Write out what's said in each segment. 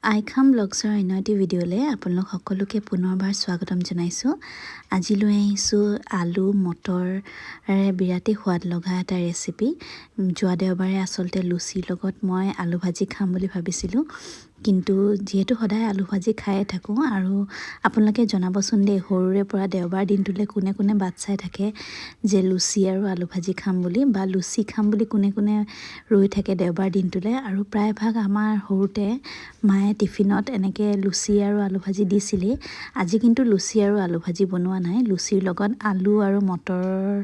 আইখাম ব্লগছৰ অন্য এটি ভিডিঅ'লৈ আপোনালোক সকলোকে পুনৰবাৰ স্বাগতম জনাইছোঁ। আজি লৈ আহিছোঁ আলু মটৰেৰে বিৰাটেই সোৱাদ লগা এটা ৰেচিপি। যোৱা দেওবাৰে আচলতে লুচিৰ লগত মই আলু ভাজি খাম বুলি ভাবিছিলোঁ, কিন্তু যিহেতু সদায় আলু ভাজি খায়ে থাকোঁ আৰু আপোনালোকে জনাবচোন দেই, সৰুৰে পৰা দেওবাৰ দিনটোলৈ কোনে কোনে বাট চাই থাকে যে লুচি আৰু আলু ভাজি খাম বুলি, বা লুচি খাম বুলি কোনে কোনে ৰৈ থাকে দেওবাৰ দিনটোলৈ। আৰু প্ৰায়ভাগ আমাৰ সৰুতে মায়ে টিফিনত এনেকৈ লুচি আৰু আলু ভাজি দিছিলেই। আজি কিন্তু লুচি আৰু আলু ভাজি বনোৱা নাই, লুচিৰ লগত আলু আৰু মটৰৰ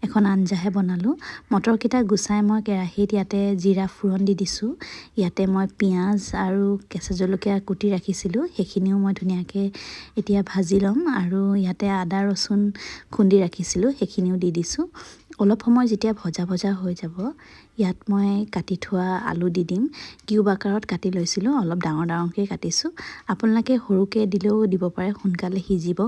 এখন আঞ্জাহে বনালোঁ। মটৰকেইটা গুচাই মই কেৰাহীত ইয়াতে জিৰা ফোৰণ দি দিছোঁ। ইয়াতে মই পিঁয়াজ আৰু কেঁচা জলকীয়া কুটি ৰাখিছিলোঁ, সেইখিনিও মই ধুনীয়াকৈ এতিয়া ভাজি ল'ম। আৰু ইয়াতে আদা ৰচুন খুন্দি ৰাখিছিলোঁ, সেইখিনিও দি দিছোঁ। অলপ সময় যেতিয়া ভজা ভজা হৈ যাব, ইয়াত মই কাটি থোৱা আলু দি দিম। কিউব আকাৰত কাটি লৈছিলোঁ, অলপ ডাঙৰ ডাঙৰকৈ কাটিছোঁ। আপোনালোকে সৰুকৈ দিলেও দিব পাৰে, সোনকালে সিজিব।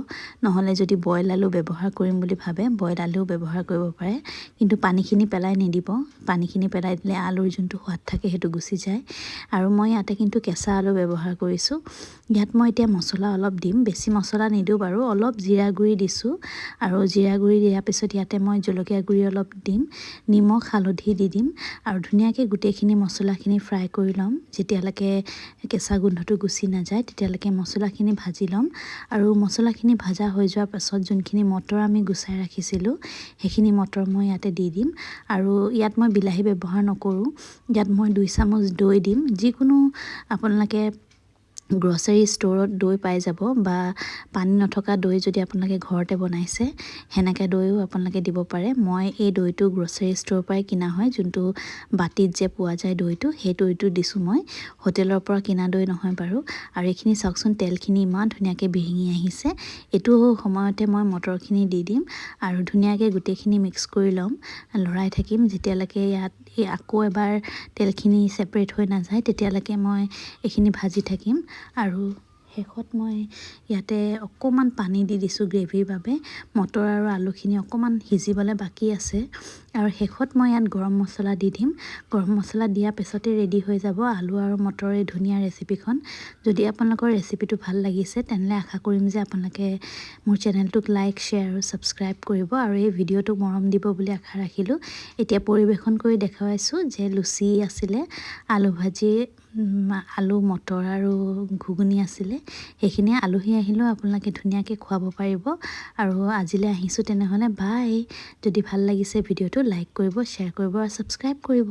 নহ'লে যদি বইল আলু ব্যৱহাৰ কৰিম বুলি ভাবে, বইল আলুও ব্যৱহাৰ কৰিব পাৰে, কিন্তু পানীখিনি পেলাই নিদিব। পানীখিনি পেলাই দিলে আলুৰ যোনটো সোৱাদ থাকে সেইটো গুচি যায়। আৰু মই ইয়াতে কিন্তু কেঁচা আলু ব্যৱহাৰ কৰিছোঁ। ইয়াত মই এতিয়া মছলা অলপ দিম, বেছি মছলা নিদিওঁ বাৰু, অলপ জিৰা গুড়ি দিছোঁ। আৰু জিৰা গুড়ি দিয়াৰ পিছত ইয়াতে মই জলকীয়া গুড়ি অলপ দিম, নিমখ হালধি দি দিম। আৰু ধুনীয়াকৈ গোটেইখিনি মছলাখিনি ফ্ৰাই কৰি ল'ম। যেতিয়ালৈকে কেঁচা গোন্ধটো গুচি নাযায় তেতিয়ালৈকে মছলাখিনি ভাজি ল'ম। আৰু মছলাখিনি ভাজা হৈ যোৱাৰ পাছত যোনখিনি মটৰ আমি গুচাই ৰাখিছিলোঁ, সেইখিনি মটৰ মই ইয়াতে দি দিম। আৰু ইয়াত মই বিলাহী ব্যৱহাৰ নকৰোঁ, ইয়াত মই 2 চামুচ দৈ দিম। যিকোনো আপোনালোকে গ্ৰ'চাৰী ষ্ট'ৰত দৈ পাই যাব, বা পানী নথকা দৈ যদি আপোনালোকে ঘৰতে বনাইছে সেনেকৈ দৈও আপোনালোকে দিব পাৰে। মই এই দৈটো গ্ৰ'চাৰী ষ্ট'ৰৰ পৰাই কিনা হয়, যোনটো বাটিত যে পোৱা যায় দৈটো, সেই দৈটো দিছোঁ মই, হোটেলৰ পৰা কিনা দৈ নহয় বাৰু। আৰু এইখিনি চাওকচোন, তেলখিনি ইমান ধুনীয়াকৈ বিৰিঙি আহিছে। এইটো সময়তে মই মটৰখিনি দি দিম আৰু ধুনীয়াকৈ গোটেইখিনি মিক্স কৰি ল'ম, লৰাই থাকিম যেতিয়ালৈকে ইয়াত আকৌ এবাৰ তেলখিনি ছেপাৰেট হৈ নাযায়, তেতিয়ালৈকে মই এইখিনি ভাজি থাকিম। আৰু শেষত মই ইয়াতে অকণমান পানী দি দিছোঁ গ্ৰেভিৰ বাবে। মটৰ আৰু আলুখিনি অকণমান সিজিবলৈ বাকী আছে। আৰু শেষত মই ইয়াত গৰম মছলা দি দিম। গৰম মছলা দিয়াৰ পিছতে ৰেডি হৈ যাব আলু আৰু মটৰৰ এই ধুনীয়া ৰেচিপিখন। যদি আপোনালোকৰ ৰেচিপিটো ভাল লাগিছে তেনেহ'লে আশা কৰিম যে আপোনালোকে মোৰ চেনেলটোক লাইক, শ্বেয়াৰ আৰু ছাবস্ক্ৰাইব কৰিব, আৰু এই ভিডিঅ'টোক মৰম দিব বুলি আশা ৰাখিলোঁ। এতিয়া পৰিৱেশন কৰি দেখুৱাইছোঁ যে লুচি আছিলে, আলু ভাজি, আলু মটৰ আৰু ঘুগুনি আছিলে। সেইখিনি আলহী আহিলেও আপোনালোকে ধুনীয়াকৈ খুৱাব পাৰিব। আৰু আজিলৈ আহিছোঁ তেনেহ'লে, বাই। যদি ভাল লাগিছে ভিডিঅ'টো লাইক কৰিব, শ্বেয়াৰ কৰিব আৰু ছাবস্ক্ৰাইব কৰিব।